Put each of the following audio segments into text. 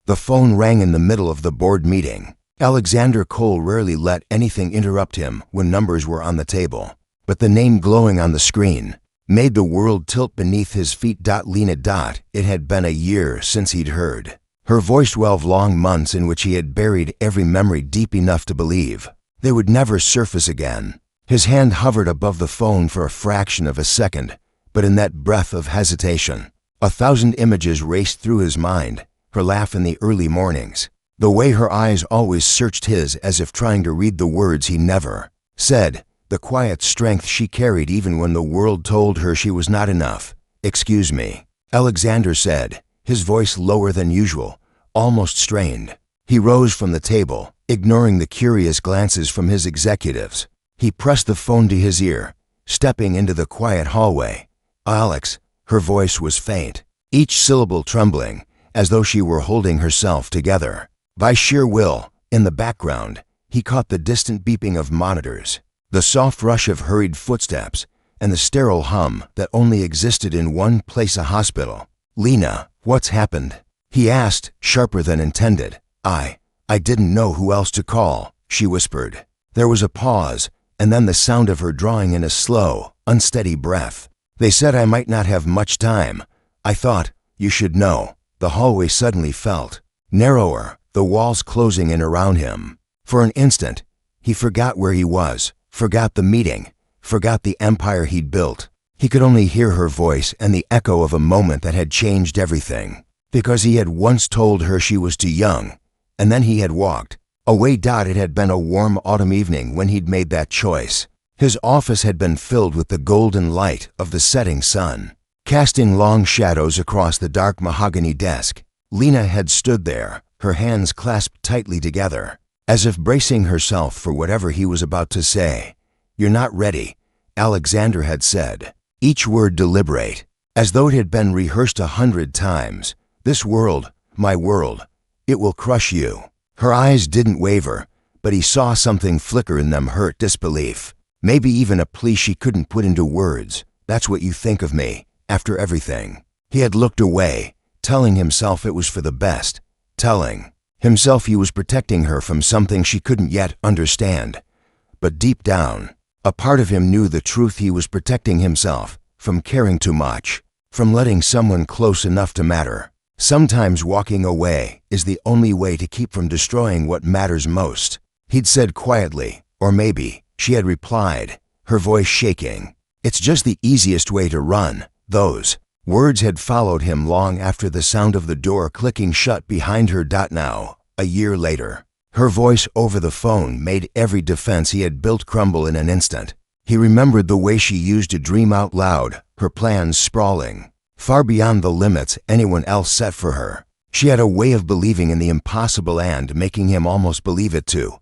The phone rang in the middle of the board meeting. Alexander Cole rarely let anything interrupt him when numbers were on the table, but the name glowing on the screen made the world tilt beneath his feet. Lena. It had been a year since he'd heard her voice. 12 long months in which he had buried every memory deep enough to believe they would never surface again. His hand hovered above the phone for a fraction of a second, but in that breath of hesitation, 1,000 images raced through his mind. Her laugh in the early mornings, the way her eyes always searched his as if trying to read the words he never said, the quiet strength she carried even when the world told her she was not enough. "Excuse me," Alexander said, his voice lower than usual, almost strained. He rose from the table, ignoring the curious glances from his executives. He pressed the phone to his ear, stepping into the quiet hallway. "Alex," her voice was faint, each syllable trembling, as though she were holding herself together. By sheer will, in the background, he caught the distant beeping of monitors, the soft rush of hurried footsteps, and the sterile hum that only existed in one place, a hospital. "Lena, what's happened?" he asked, sharper than intended. I didn't know who else to call," she whispered. There was a pause, and then the sound of her drawing in a slow, unsteady breath. "They said I might not have much time. I thought you should know." The hallway suddenly felt narrower, the walls closing in around him. For an instant, he forgot where he was, forgot the meeting, forgot the empire he'd built. He could only hear her voice and the echo of a moment that had changed everything. Because he had once told her she was too young, and then he had walked away. It had been a warm autumn evening when he'd made that choice. His office had been filled with the golden light of the setting sun, casting long shadows across the dark mahogany desk. Lena had stood there, her hands clasped tightly together, as if bracing herself for whatever he was about to say. "You're not ready," Alexander had said, each word deliberate, as though it had been rehearsed 100 times. "This world, my world, it will crush you." Her eyes didn't waver, but he saw something flicker in them, hurt disbelief, maybe even a plea she couldn't put into words. "That's what you think of me, after everything." He had looked away, telling himself it was for the best, telling himself he was protecting her from something she couldn't yet understand. But deep down, a part of him knew the truth. He was protecting himself from caring too much, from letting someone close enough to matter. Sometimes walking away is the only way to keep from destroying what matters most, he'd said quietly, or maybe, she had replied, her voice shaking. "It's just the easiest way to run." Those words had followed him long after the sound of the door clicking shut behind her. Now, a year later, her voice over the phone made every defense he had built crumble in an instant. He remembered the way she used to dream out loud, her plans sprawling far beyond the limits anyone else set for her. She had a way of believing in the impossible and making him almost believe it too.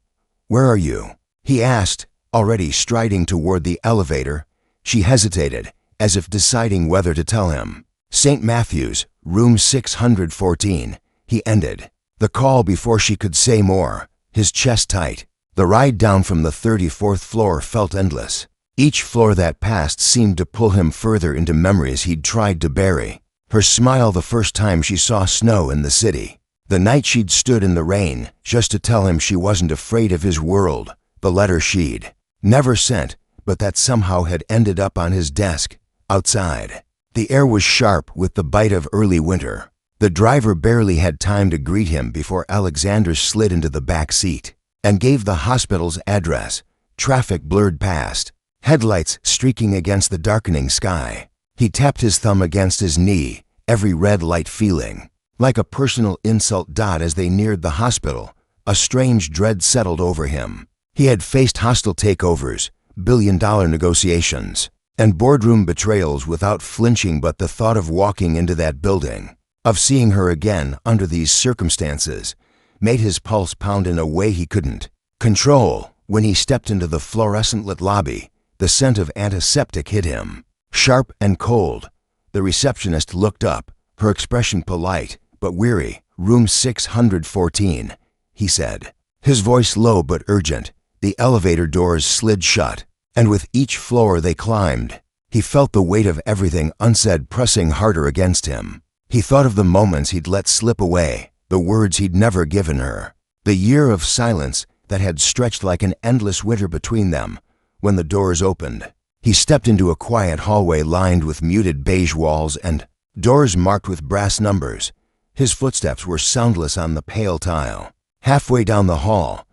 "Where are you?" he asked, already striding toward the elevator. She hesitated, as if deciding whether to tell him. "St. Matthew's, room 614, he ended the call before she could say more, his chest tight. The ride down from the 34th floor felt endless. Each floor that passed seemed to pull him further into memories he'd tried to bury. Her smile the first time she saw snow in the city. The night she'd stood in the rain just to tell him she wasn't afraid of his world. The letter she'd never sent, but that somehow had ended up on his desk, outside. The air was sharp with the bite of early winter. The driver barely had time to greet him before Alexander slid into the back seat and gave the hospital's address. Traffic blurred past, headlights streaking against the darkening sky. He tapped his thumb against his knee, every red light feeling like a personal insult. As they neared the hospital, a strange dread settled over him. He had faced hostile takeovers, billion-dollar negotiations, and boardroom betrayals without flinching, but the thought of walking into that building, of seeing her again under these circumstances, made his pulse pound in a way he couldn't control. When he stepped into the fluorescent-lit lobby, the scent of antiseptic hit him, sharp and cold. The receptionist looked up, her expression polite but weary. "Room 614, he said, his voice low but urgent. The elevator doors slid shut, and with each floor they climbed, he felt the weight of everything unsaid pressing harder against him. He thought of the moments he'd let slip away, the words he'd never given her. The year of silence that had stretched like an endless winter between them. When the doors opened, he stepped into a quiet hallway lined with muted beige walls and doors marked with brass numbers. His footsteps were soundless on the pale tile. Halfway down the hall,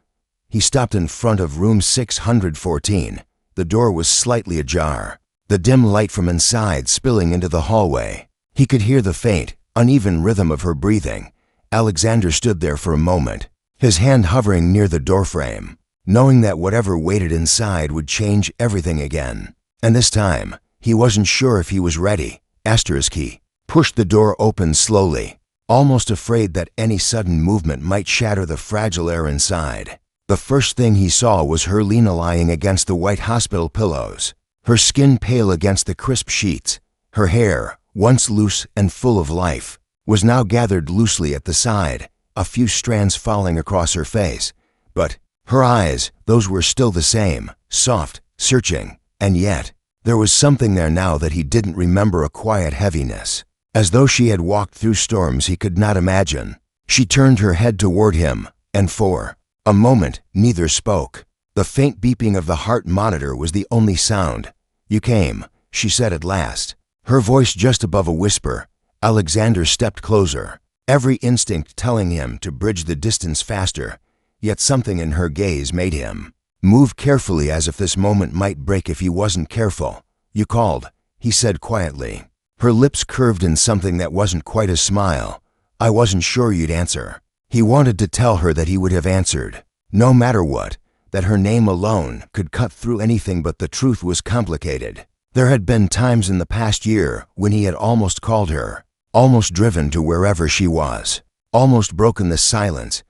he stopped in front of room 614. The door was slightly ajar, the dim light from inside spilling into the hallway. He could hear the faint, uneven rhythm of her breathing. Alexander stood there for a moment, his hand hovering near the doorframe, knowing that whatever waited inside would change everything again. And this time, he wasn't sure if he was ready. He pushed the door open slowly, almost afraid that any sudden movement might shatter the fragile air inside. The first thing he saw was her Lena lying against the white hospital pillows, her skin pale against the crisp sheets. Her hair, once loose and full of life, was now gathered loosely at the side, a few strands falling across her face. But her eyes, those were still the same, soft, searching, and yet there was something there now that he didn't remember, a quiet heaviness, as though she had walked through storms he could not imagine. She turned her head toward him, and for a moment neither spoke. The faint beeping of the heart monitor was the only sound. "You came," she said at last, her voice just above a whisper. Alexander stepped closer, every instinct telling him to bridge the distance faster, yet something in her gaze made him move carefully, as if this moment might break if he wasn't careful. "You called," he said quietly. Her lips curved in something that wasn't quite a smile. "I wasn't sure you'd answer." He wanted to tell her that he would have answered, no matter what, that her name alone could cut through anything, but the truth was complicated. There had been times in the past year when he had almost called her, almost driven to wherever she was, almost broken the silence,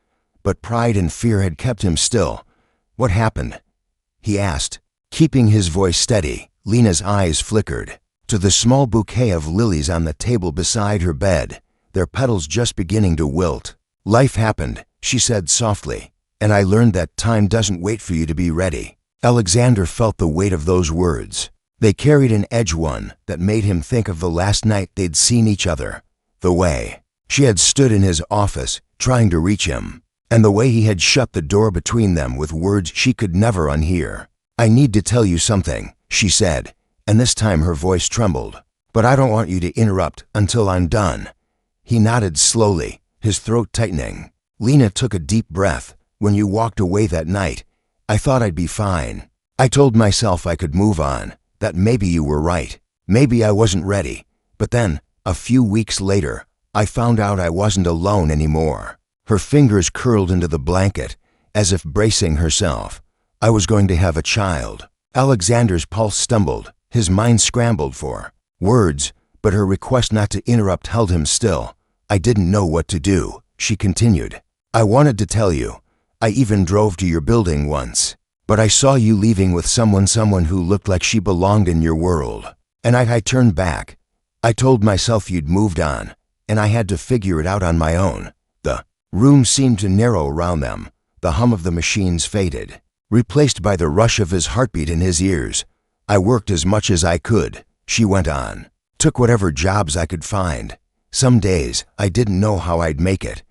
but pride and fear had kept him still. "What happened?" he asked, keeping his voice steady. Lena's eyes flickered to the small bouquet of lilies on the table beside her bed, their petals just beginning to wilt. "Life happened," she said softly, "and I learned that time doesn't wait for you to be ready." Alexander felt the weight of those words. They carried an edge, one that made him think of the last night they'd seen each other, the way she had stood in his office trying to reach him, and the way he had shut the door between them with words she could never unhear. "I need to tell you something," she said, and this time her voice trembled. "But I don't want you to interrupt until I'm done." He nodded slowly, his throat tightening. "Lena took a deep breath. When you walked away that night, I thought I'd be fine. I told myself I could move on, that maybe you were right. Maybe I wasn't ready. But then, a few weeks later, I found out I wasn't alone anymore." Her fingers curled into the blanket, as if bracing herself. "I was going to have a child." Alexander's pulse stumbled, his mind scrambled for words, but her request not to interrupt held him still. "I didn't know what to do," she continued. "I wanted to tell you. I even drove to your building once. But I saw you leaving with someone who looked like she belonged in your world. And I turned back. I told myself you'd moved on, and I had to figure it out on my own." The room seemed to narrow around them. The hum of the machines faded, replaced by the rush of his heartbeat in his ears. "I worked as much as I could," she went on. "Took whatever jobs I could find. Some days I didn't know how I'd make it,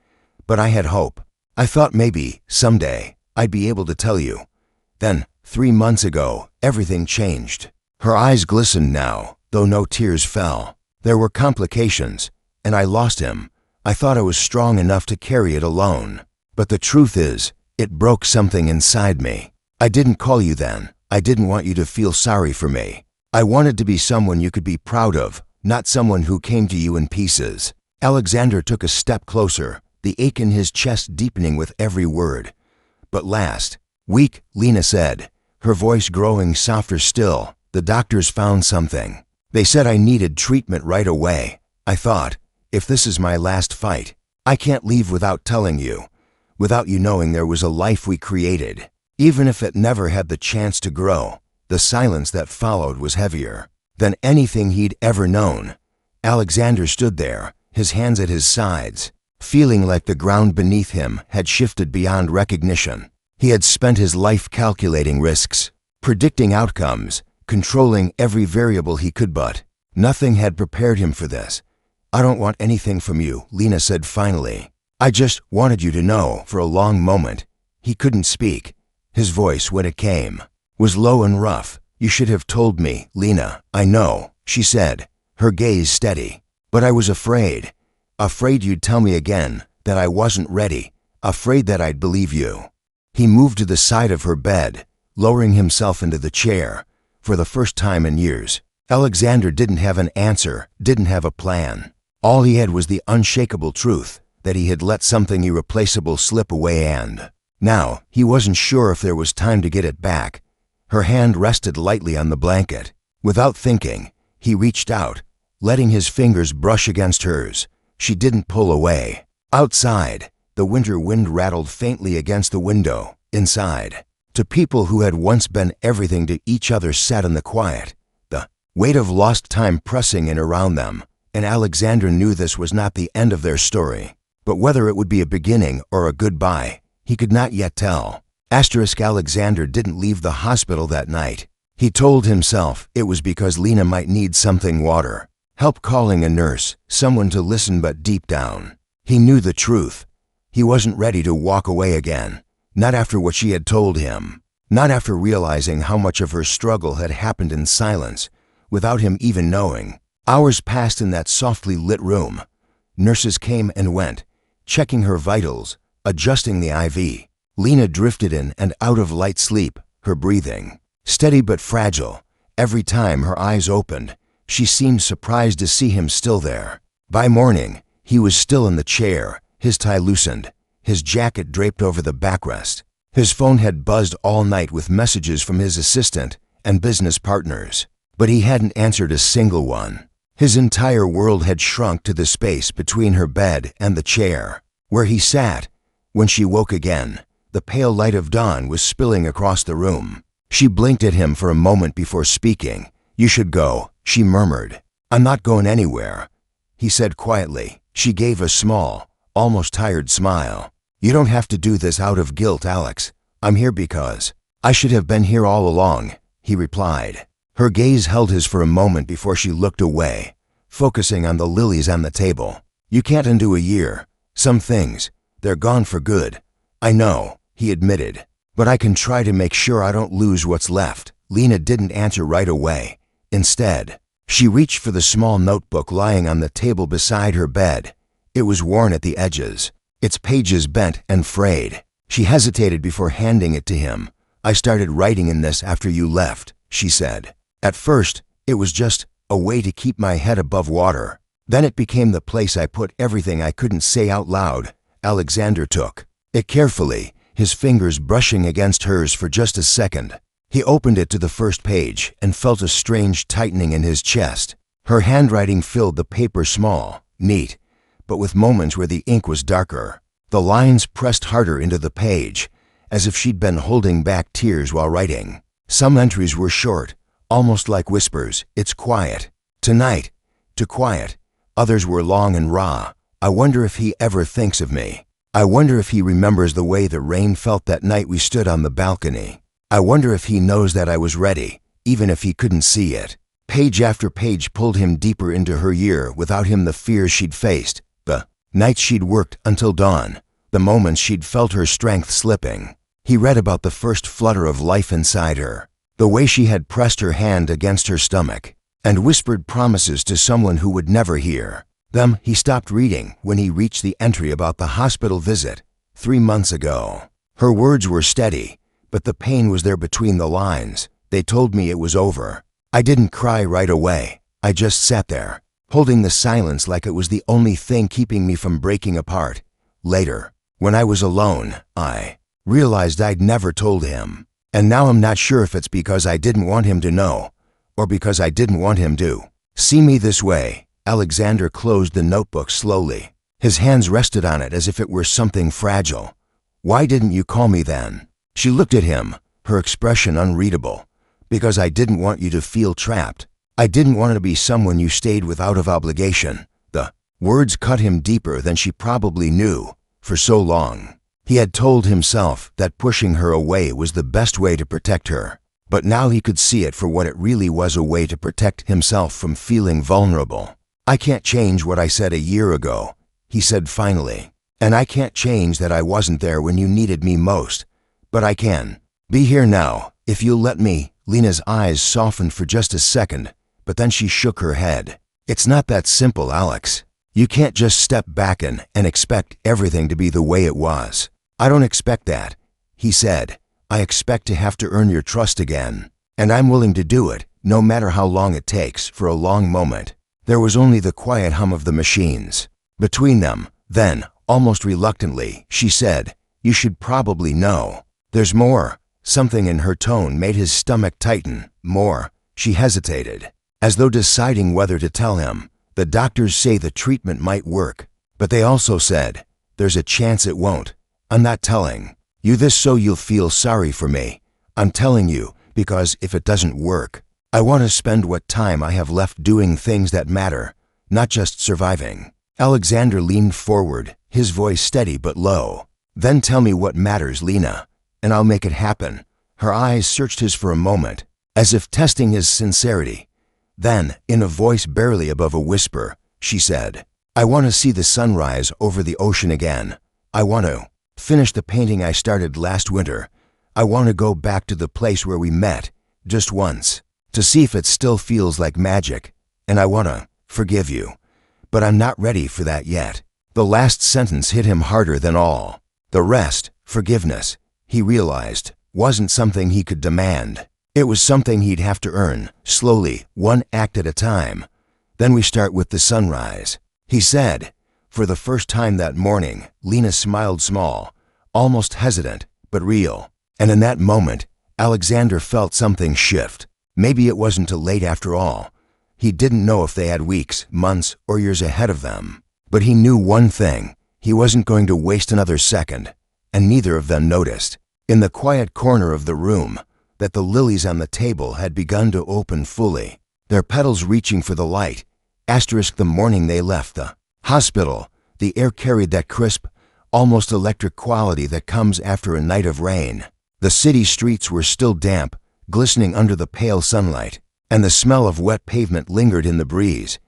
but I had hope. I thought maybe, someday, I'd be able to tell you. Then, 3 months ago, everything changed." Her eyes glistened now, though no tears fell. "There were complications, and I lost him. I thought I was strong enough to carry it alone. But the truth is, it broke something inside me. I didn't call you then. I didn't want you to feel sorry for me. I wanted to be someone you could be proud of, not someone who came to you in pieces." Alexander took a step closer, the ache in his chest deepening with every word. "But last week," Lena said, her voice growing softer still, "the doctors found something. They said I needed treatment right away. I thought, if this is my last fight, I can't leave without telling you, without you knowing there was a life we created, even if it never had the chance to grow." The silence that followed was heavier than anything he'd ever known. Alexander stood there, his hands at his sides, feeling like the ground beneath him had shifted beyond recognition. He had spent his life calculating risks, predicting outcomes, controlling every variable he could, but nothing had prepared him for this. "I don't want anything from you," Lena said finally. I just wanted you to know. For a long moment, he couldn't speak. His voice, when it came, was low and rough. You should have told me, Lena. I know, she said, her gaze steady. But I was afraid. Afraid you'd tell me again that I wasn't ready. Afraid that I'd believe you. He moved to the side of her bed, lowering himself into the chair. For the first time in years, Alexander didn't have an answer, didn't have a plan. All he had was the unshakable truth that he had let something irreplaceable slip away, and now he wasn't sure if there was time to get it back. Her hand rested lightly on the blanket. Without thinking, he reached out, letting his fingers brush against hers. She didn't pull away. Outside, the winter wind rattled faintly against the window. Inside, to people who had once been everything to each other, sat in the quiet, the weight of lost time pressing in around them, and Alexander knew this was not the end of their story. But whether it would be a beginning or a goodbye, he could not yet tell. Alexander didn't leave the hospital that night. He told himself it was because Lena might need something: water, help, calling a nurse, someone to listen. But deep down, he knew the truth. He wasn't ready to walk away again. Not after what she had told him. Not after realizing how much of her struggle had happened in silence, without him even knowing. Hours passed in that softly lit room. Nurses came and went, checking her vitals, adjusting the IV. Lena drifted in and out of light sleep, her breathing steady but fragile. Every time her eyes opened, she seemed surprised to see him still there. By morning, he was still in the chair, his tie loosened, his jacket draped over the backrest. His phone had buzzed all night with messages from his assistant and business partners, but he hadn't answered a single one. His entire world had shrunk to the space between her bed and the chair, where he sat. When she woke again, the pale light of dawn was spilling across the room. She blinked at him for a moment before speaking. "You should go," she murmured. "I'm not going anywhere," he said quietly. She gave a small, almost tired smile. "You don't have to do this out of guilt, Alex. I'm here because I should have been here all along," he replied. Her gaze held his for a moment before she looked away, focusing on the lilies on the table. "You can't undo a year. Some things, they're gone for good." "I know," he admitted, "but I can try to make sure I don't lose what's left." Lena didn't answer right away. Instead, she reached for the small notebook lying on the table beside her bed. It was worn at the edges, its pages bent and frayed. She hesitated before handing it to him. "I started writing in this after you left," she said. "At first, it was just a way to keep my head above water. Then it became the place I put everything I couldn't say out loud." Alexander took it carefully, his fingers brushing against hers for just a second. He opened it to the first page and felt a strange tightening in his chest. Her handwriting filled the paper, small, neat, but with moments where the ink was darker. The lines pressed harder into the page, as if she'd been holding back tears while writing. Some entries were short, almost like whispers. "It's quiet. Tonight. To quiet." Others were long and raw. "I wonder if he ever thinks of me. I wonder if he remembers the way the rain felt that night we stood on the balcony. I wonder if he knows that I was ready, even if he couldn't see it." Page after page pulled him deeper into her year. Without him, the fears she'd faced, the nights she'd worked until dawn, the moments she'd felt her strength slipping. He read about the first flutter of life inside her, the way she had pressed her hand against her stomach and whispered promises to someone who would never hear them. He stopped reading when he reached the entry about the hospital visit 3 months ago. Her words were steady, but the pain was there between the lines. "They told me it was over. I didn't cry right away. I just sat there, holding the silence like it was the only thing keeping me from breaking apart. Later, when I was alone, I realized I'd never told him. And now I'm not sure if it's because I didn't want him to know, or because I didn't want him to see me this way." Alexander closed the notebook slowly. His hands rested on it as if it were something fragile. "Why didn't you call me then?" She looked at him, her expression unreadable. "Because I didn't want you to feel trapped. I didn't want to be someone you stayed with out of obligation." The words cut him deeper than she probably knew. For so long, he had told himself that pushing her away was the best way to protect her. But now he could see it for what it really was, a way to protect himself from feeling vulnerable. "I can't change what I said a year ago," he said finally. And I can't change that I wasn't there when you needed me most. But I can be here now, if you'll let me." Lena's eyes softened for just a second, but then she shook her head. "It's not that simple, Alex. You can't just step back and expect everything to be the way it was." "I don't expect that," he said. "I expect to have to earn your trust again. And I'm willing to do it, no matter how long it takes." For a long moment, there was only the quiet hum of the machines between them. Then, almost reluctantly, she said, "You should probably know. There's more." Something in her tone made his stomach tighten. "More?" She hesitated, as though deciding whether to tell him. "The doctors say the treatment might work, but they also said there's a chance it won't. I'm not telling you this so you'll feel sorry for me. I'm telling you because if it doesn't work, I want to spend what time I have left doing things that matter, not just surviving." Alexander leaned forward, his voice steady but low. "Then tell me what matters, Lena, and I'll make it happen." Her eyes searched his for a moment, as if testing his sincerity. Then, in a voice barely above a whisper, she said, "I want to see the sunrise over the ocean again. I want to finish the painting I started last winter. I want to go back to the place where we met, just once, to see if it still feels like magic. And I want to forgive you. But I'm not ready for that yet." The last sentence hit him harder than all. The rest, forgiveness, he realized, wasn't something he could demand. It was something he'd have to earn, slowly, one act at a time. "Then we start with the sunrise," he said. For the first time that morning, Lena smiled small, almost hesitant, but real. And in that moment, Alexander felt something shift. Maybe it wasn't too late after all. He didn't know if they had weeks, months, or years ahead of them. But he knew one thing: he wasn't going to waste another second. And neither of them noticed, in the quiet corner of the room, that the lilies on the table had begun to open fully, their petals reaching for the light. The morning they left the hospital, the air carried that crisp, almost electric quality that comes after a night of rain. The city streets were still damp, glistening under the pale sunlight, and the smell of wet pavement lingered in the breeze.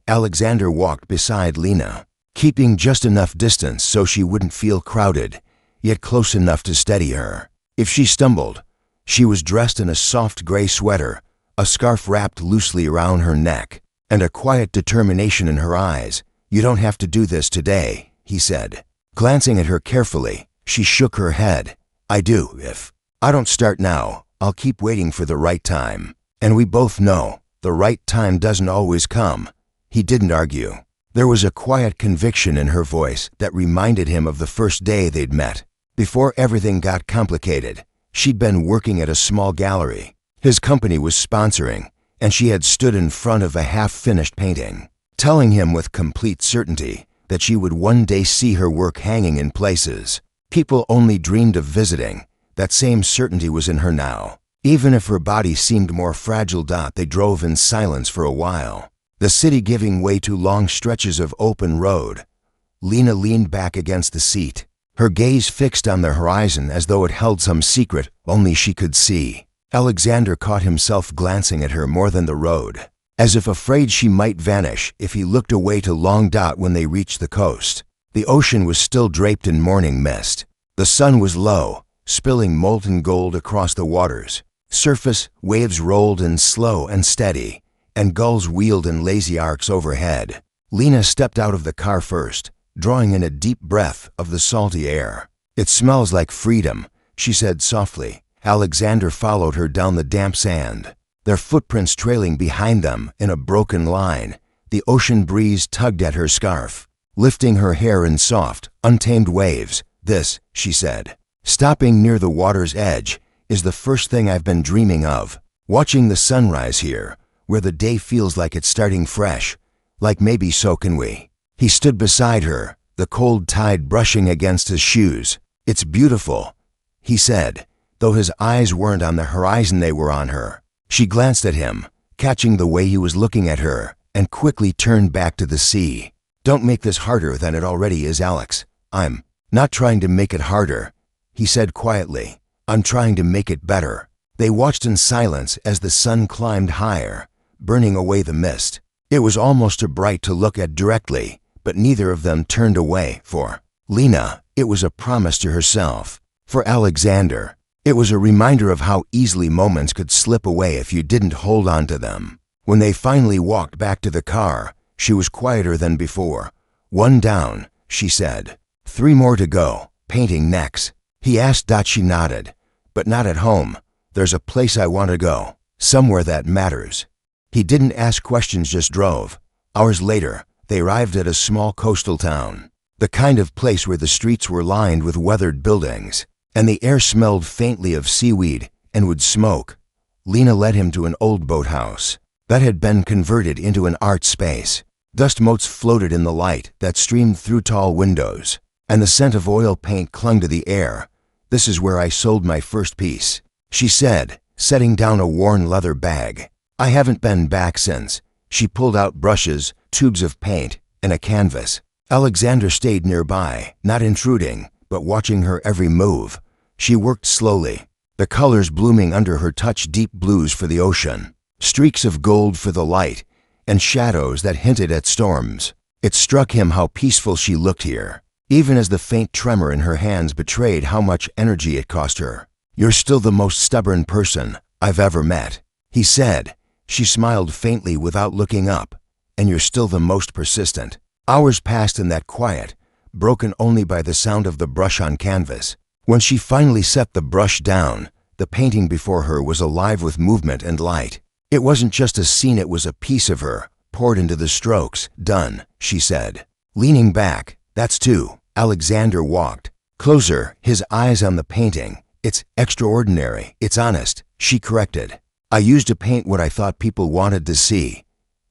Alexander walked beside Lena, keeping just enough distance so she wouldn't feel crowded, yet close enough to steady her if she stumbled. She was dressed in a soft gray sweater, a scarf wrapped loosely around her neck, and a quiet determination in her eyes. "You don't have to do this today," he said. Glancing at her carefully, she shook her head. "I do. If I don't start now, I'll keep waiting for the right time. And we both know the right time doesn't always come." He didn't argue. There was a quiet conviction in her voice that reminded him of the first day they'd met. Before everything got complicated, she'd been working at a small gallery his company was sponsoring, and she had stood in front of a half-finished painting, telling him with complete certainty that she would one day see her work hanging in places people only dreamed of visiting. That same certainty was in her now. Even if her body seemed more fragile. They drove in silence for a while, the city giving way to long stretches of open road. Lena leaned back against the seat, her gaze fixed on the horizon as though it held some secret only she could see. Alexander caught himself glancing at her more than the road, as if afraid she might vanish if he looked away too long. When they reached the coast, the ocean was still draped in morning mist. The sun was low, spilling molten gold across the water's surface. Waves rolled in slow and steady, and gulls wheeled in lazy arcs overhead. Lena stepped out of the car first, drawing in a deep breath of the salty air. "It smells like freedom," she said softly. Alexander followed her down the damp sand, their footprints trailing behind them in a broken line. The ocean breeze tugged at her scarf, lifting her hair in soft, untamed waves. "This," she said, stopping near the water's edge, "is the first thing I've been dreaming of. Watching the sunrise here, where the day feels like it's starting fresh. Like maybe so can we." He stood beside her, the cold tide brushing against his shoes. "It's beautiful," he said, though his eyes weren't on the horizon, they were on her. She glanced at him, catching the way he was looking at her, and quickly turned back to the sea. "Don't make this harder than it already is, Alex." "I'm not trying to make it harder," he said quietly. "I'm trying to make it better." They watched in silence as the sun climbed higher, burning away the mist. It was almost too bright to look at directly, but neither of them turned away. For Lena, it was a promise to herself. For Alexander, it was a reminder of how easily moments could slip away if you didn't hold on to them. When they finally walked back to the car, she was quieter than before. "One down," she said. "3 more to go. Painting next." He asked. She nodded. "But not at home. There's a place I want to go. Somewhere that matters." He didn't ask questions, just drove. Hours later, they arrived at a small coastal town. The kind of place where the streets were lined with weathered buildings, and the air smelled faintly of seaweed and wood smoke. Lena led him to an old boathouse that had been converted into an art space. Dust motes floated in the light that streamed through tall windows, and the scent of oil paint clung to the air. "This is where I sold my first piece," she said, setting down a worn leather bag. "I haven't been back since." She pulled out brushes, tubes of paint, and a canvas. Alexander stayed nearby, not intruding, but watching her every move. She worked slowly, the colors blooming under her touch, deep blues for the ocean, streaks of gold for the light, and shadows that hinted at storms. It struck him how peaceful she looked here, even as the faint tremor in her hands betrayed how much energy it cost her. "You're still the most stubborn person I've ever met," he said. She smiled faintly without looking up. "And you're still the most persistent." Hours passed in that quiet, broken only by the sound of the brush on canvas. When she finally set the brush down, the painting before her was alive with movement and light. It wasn't just a scene, it was a piece of her, poured into the strokes. "Done," she said. Leaning back, "That's 2. Alexander walked closer, his eyes on the painting. "It's extraordinary. It's honest," she corrected. "I used to paint what I thought people wanted to see.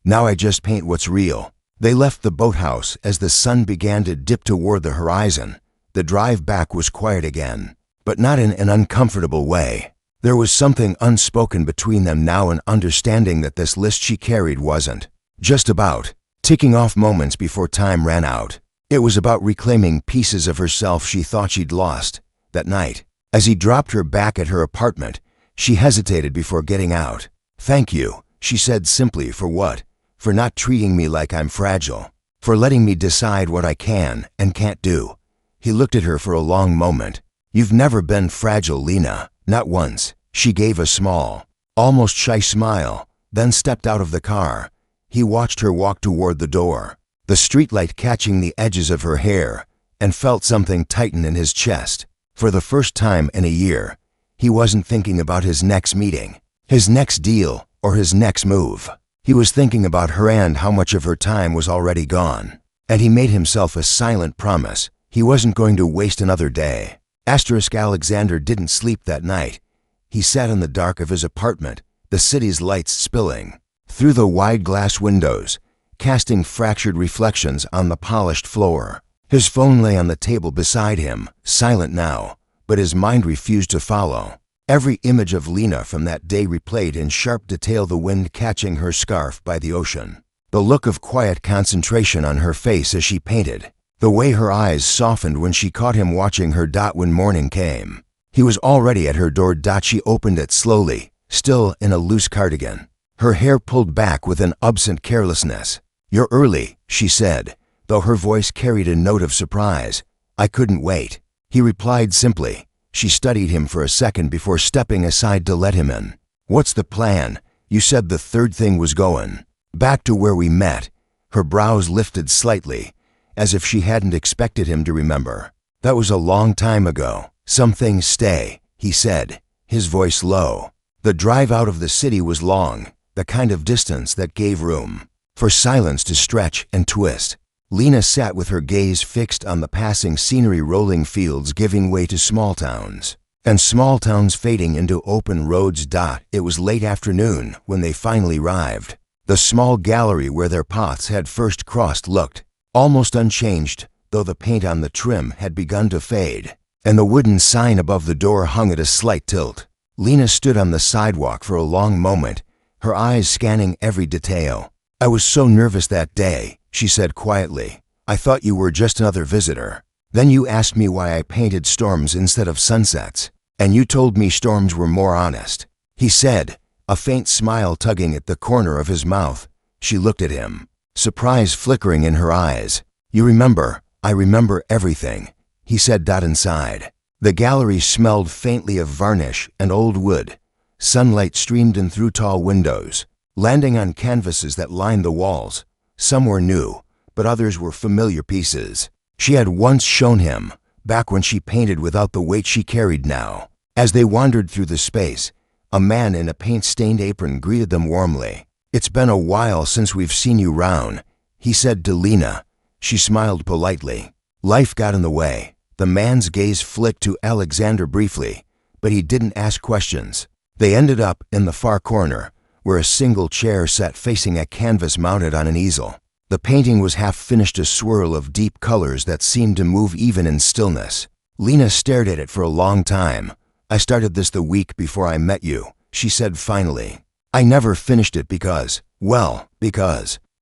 Now I just paint what's real." They left the boathouse as the sun began to dip toward the horizon. The drive back was quiet again, but not in an uncomfortable way. There was something unspoken between them now, an understanding that this list she carried wasn't just about ticking off moments before time ran out. It was about reclaiming pieces of herself she thought she'd lost. That night, as he dropped her back at her apartment, she hesitated before getting out. "Thank you," she said simply. "For what?" "For not treating me like I'm fragile. For letting me decide what I can and can't do." He looked at her for a long moment. "You've never been fragile, Lena. Not once." She gave a small, almost shy smile, then stepped out of the car. He watched her walk toward the door, the streetlight catching the edges of her hair, and felt something tighten in his chest. For the first time in a year, he wasn't thinking about his next meeting, his next deal, or his next move. He was thinking about her and how much of her time was already gone. And he made himself a silent promise. He wasn't going to waste another day. Alexander didn't sleep that night. He sat in the dark of his apartment, the city's lights spilling through the wide glass windows, casting fractured reflections on the polished floor. His phone lay on the table beside him, silent now, but his mind refused to follow. Every image of Lena from that day replayed in sharp detail, the wind catching her scarf by the ocean, the look of quiet concentration on her face as she painted, the way her eyes softened when she caught him watching her. When morning came, he was already at her door. She opened it slowly, still in a loose cardigan, her hair pulled back with an absent carelessness. "You're early," she said, though her voice carried a note of surprise. "I couldn't wait," he replied simply. She studied him for a second before stepping aside to let him in. "What's the plan? You said the 3rd thing was going back to where we met." Her brows lifted slightly, as if she hadn't expected him to remember. "That was a long time ago. Some things stay," he said, his voice low. The drive out of the city was long, the kind of distance that gave room for silence to stretch and twist. Lena sat with her gaze fixed on the passing scenery, rolling fields giving way to small towns, and small towns fading into open roads. It was late afternoon when they finally arrived. The small gallery where their paths had first crossed looked almost unchanged, though the paint on the trim had begun to fade, and the wooden sign above the door hung at a slight tilt. Lena stood on the sidewalk for a long moment, her eyes scanning every detail. "I was so nervous that day," she said quietly. "I thought you were just another visitor. Then you asked me why I painted storms instead of sunsets, and you told me storms were more honest," he said, a faint smile tugging at the corner of his mouth. She looked at him, surprise flickering in her eyes. "You remember, I remember everything, he said. Inside. The gallery smelled faintly of varnish and old wood. Sunlight streamed in through tall windows, landing on canvases that lined the walls. Some were new, but others were familiar pieces she had once shown him, back when she painted without the weight she carried now. As they wandered through the space, a man in a paint-stained apron greeted them warmly. "It's been a while since we've seen you round," he said to Lena. She smiled politely. Life got in the way. The man's gaze flicked to Alexander briefly, but he didn't ask questions. They ended up in the far corner, where a single chair sat facing a canvas mounted on an easel. The painting was half finished, a swirl of deep colors that seemed to move even in stillness. Lena stared at it for a long time. "I started this the week before I met you," she said finally. "I never finished it because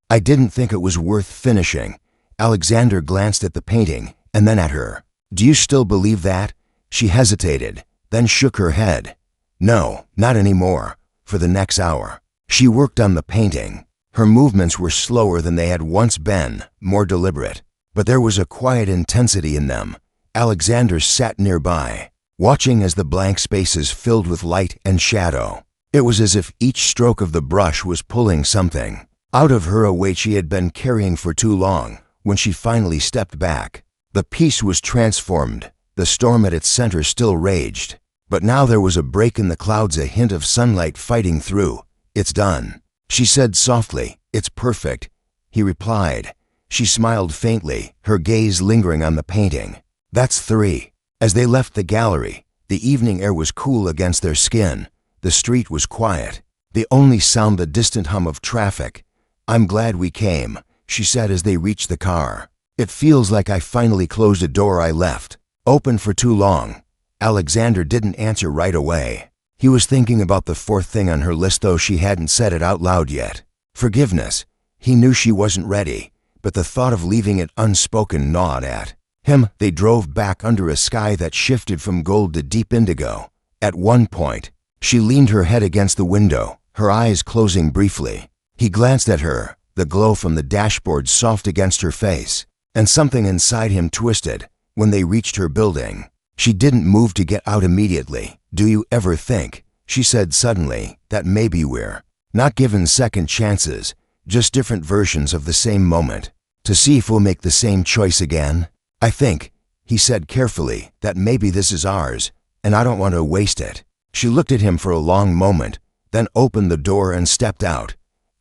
I didn't think it was worth finishing." Alexander glanced at the painting and then at her. "Do you still believe that?" She hesitated, then shook her head. "No, not anymore." For the next hour, she worked on the painting. Her movements were slower than they had once been, more deliberate, but there was a quiet intensity in them. Alexander sat nearby, watching as the blank spaces filled with light and shadow. It was as if each stroke of the brush was pulling something out of her, a weight she had been carrying for too long. When she finally stepped back, the piece was transformed. The storm at its center still raged, but now there was a break in the clouds, a hint of sunlight fighting through. "It's done," she said softly. "It's perfect," he replied. She smiled faintly, her gaze lingering on the painting. "That's 3. As they left the gallery, the evening air was cool against their skin. The street was quiet, the only sound the distant hum of traffic. "I'm glad we came," she said as they reached the car. "It feels like I finally closed a door I left open for too long." Alexander didn't answer right away. He was thinking about the 4th thing on her list, though she hadn't said it out loud yet. Forgiveness. He knew she wasn't ready, but the thought of leaving it unspoken gnawed at him. They drove back under a sky that shifted from gold to deep indigo. At one point, she leaned her head against the window, her eyes closing briefly. He glanced at her, the glow from the dashboard soft against her face, and something inside him twisted. When they reached her building, she didn't move to get out immediately. "Do you ever think," she said suddenly, "that maybe we're not given second chances, just different versions of the same moment, to see if we'll make the same choice again? I think," he said carefully, "that maybe this is ours, and I don't want to waste it." She looked at him for a long moment, then opened the door and stepped out.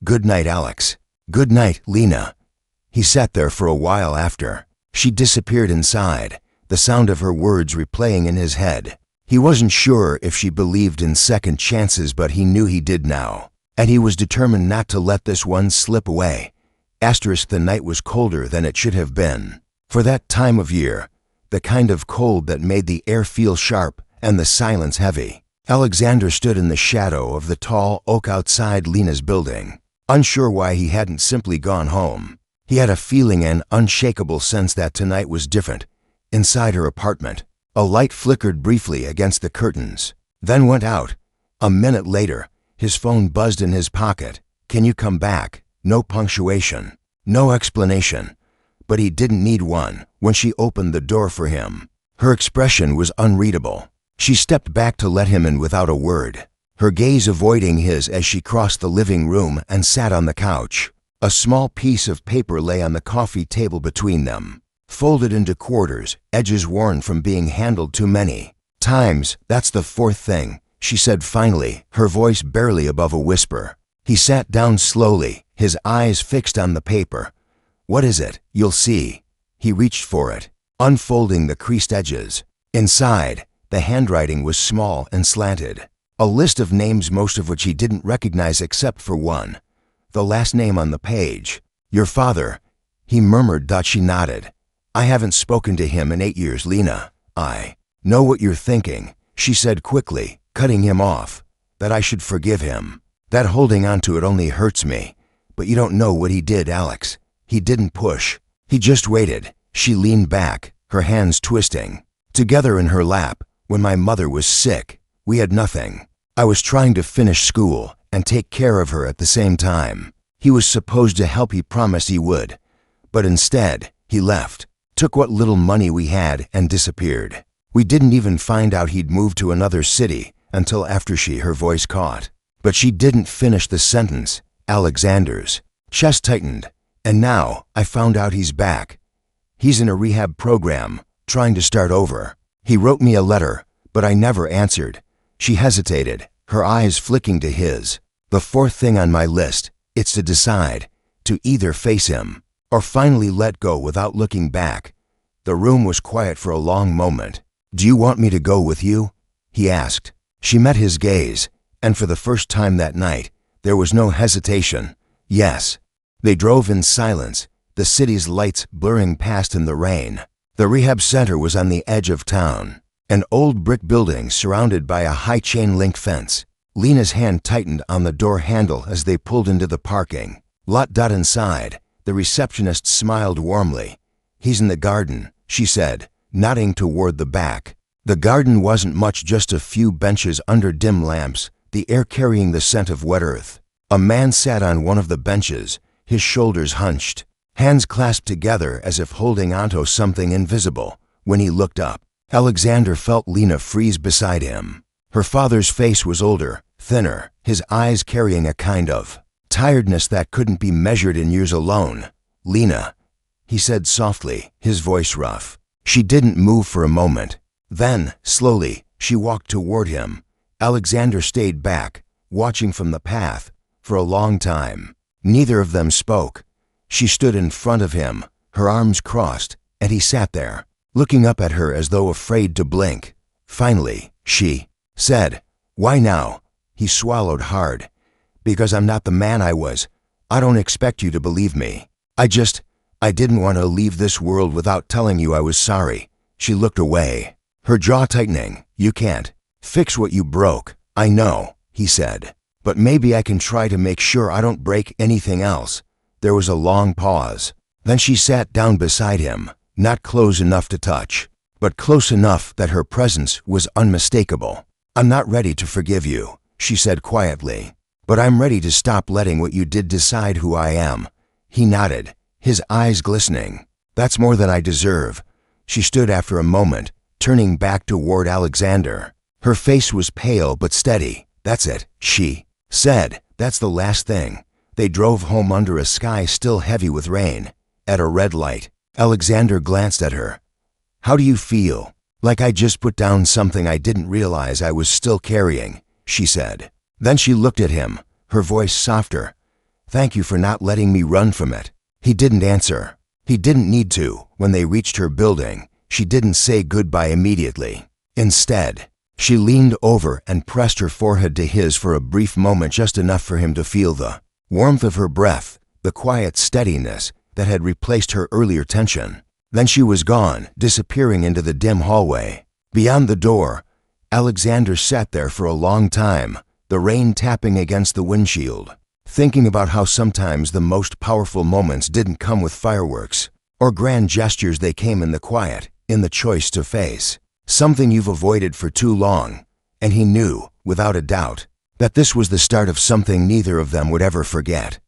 "Good night, Alex." "Good night, Lena." He sat there for a while after she disappeared inside, the sound of her words replaying in his head. He wasn't sure if she believed in second chances, but he knew he did now, and he was determined not to let this one slip away. The night was colder than it should have been. For that time of year, the kind of cold that made the air feel sharp and the silence heavy. Alexander stood in the shadow of the tall oak outside Lena's building, unsure why he hadn't simply gone home. He had a feeling, an unshakable sense, that tonight was different. Inside her apartment, a light flickered briefly against the curtains, then went out. A minute later, his phone buzzed in his pocket. "Can you come back?" No punctuation, no explanation. But he didn't need one when she opened the door for him. Her expression was unreadable. She stepped back to let him in without a word, her gaze avoiding his as she crossed the living room and sat on the couch. A small piece of paper lay on the coffee table between them, folded into quarters, edges worn from being handled too many times. "That's the 4th thing," she said finally, her voice barely above a whisper. He sat down slowly, his eyes fixed on the paper. "What is it?" "You'll see." He reached for it, unfolding the creased edges. Inside, the handwriting was small and slanted. A list of names, most of which he didn't recognize except for one. The last name on the page. "Your father," he murmured. She nodded. "I haven't spoken to him in 8 years, Lena." "I know what you're thinking," she said quickly, cutting him off. "That I should forgive him. That holding on to it only hurts me. But you don't know what he did, Alex. He didn't push. He just waited." She leaned back, her hands twisting together in her lap. "When my mother was sick, we had nothing. I was trying to finish school and take care of her at the same time. He was supposed to help, he promised he would. But instead, he left. took what little money we had, and disappeared. We didn't even find out he'd moved to another city until after her voice caught. But she didn't finish the sentence. Alexander's chest tightened. And now I found out he's back. He's in a rehab program, trying to start over. He wrote me a letter, but I never answered. She hesitated, her eyes flicking to his. The fourth thing on my list, it's to decide, to either face him or finally let go without looking back. The room was quiet for a long moment. Do you want me to go with you? He asked. She met his gaze, and for the first time that night, there was no hesitation. Yes. They drove in silence, the city's lights blurring past in the rain. The rehab center was on the edge of town, an old brick building surrounded by a high chain-link fence. Lena's hand tightened on the door handle as they pulled into the parking lot. Inside, the receptionist smiled warmly. He's in the garden, she said, nodding toward the back. The garden wasn't much, just a few benches under dim lamps, the air carrying the scent of wet earth. A man sat on one of the benches, his shoulders hunched, hands clasped together as if holding onto something invisible. When he looked up, Alexander felt Lena freeze beside him. Her father's face was older, thinner, his eyes carrying a kind of tiredness that couldn't be measured in years alone. Lena, he said softly, his voice rough. She didn't move for a moment. Then, slowly, she walked toward him. Alexander stayed back, watching from the path. For a long time, neither of them spoke. She stood in front of him, her arms crossed, and he sat there, looking up at her as though afraid to blink. Finally, she said, "Why now?" He swallowed hard. "Because I'm not the man I was. I don't expect you to believe me. I didn't want to leave this world without telling you I was sorry." She looked away, her jaw tightening. "You can't fix what you broke, I know," he said. "But maybe I can try to make sure I don't break anything else." There was a long pause. Then she sat down beside him, not close enough to touch, but close enough that her presence was unmistakable. "I'm not ready to forgive you," she said quietly, "but I'm ready to stop letting what you did decide who I am." He nodded, his eyes glistening. "That's more than I deserve." She stood after a moment, turning back toward Alexander. Her face was pale but steady. "That's it," she said. "That's the last thing." They drove home under a sky still heavy with rain. At a red light, Alexander glanced at her. "How do you feel?" "Like I just put down something I didn't realize I was still carrying," she said. Then she looked at him, her voice softer. "Thank you for not letting me run from it." He didn't answer. He didn't need to. When they reached her building, she didn't say goodbye immediately. Instead, she leaned over and pressed her forehead to his for a brief moment, just enough for him to feel the warmth of her breath, the quiet steadiness that had replaced her earlier tension. Then she was gone, disappearing into the dim hallway. Beyond the door, Alexander sat there for a long time, the rain tapping against the windshield, thinking about how sometimes the most powerful moments didn't come with fireworks or grand gestures. They came in the quiet, in the choice to face something you've avoided for too long. And he knew, without a doubt, that this was the start of something neither of them would ever forget.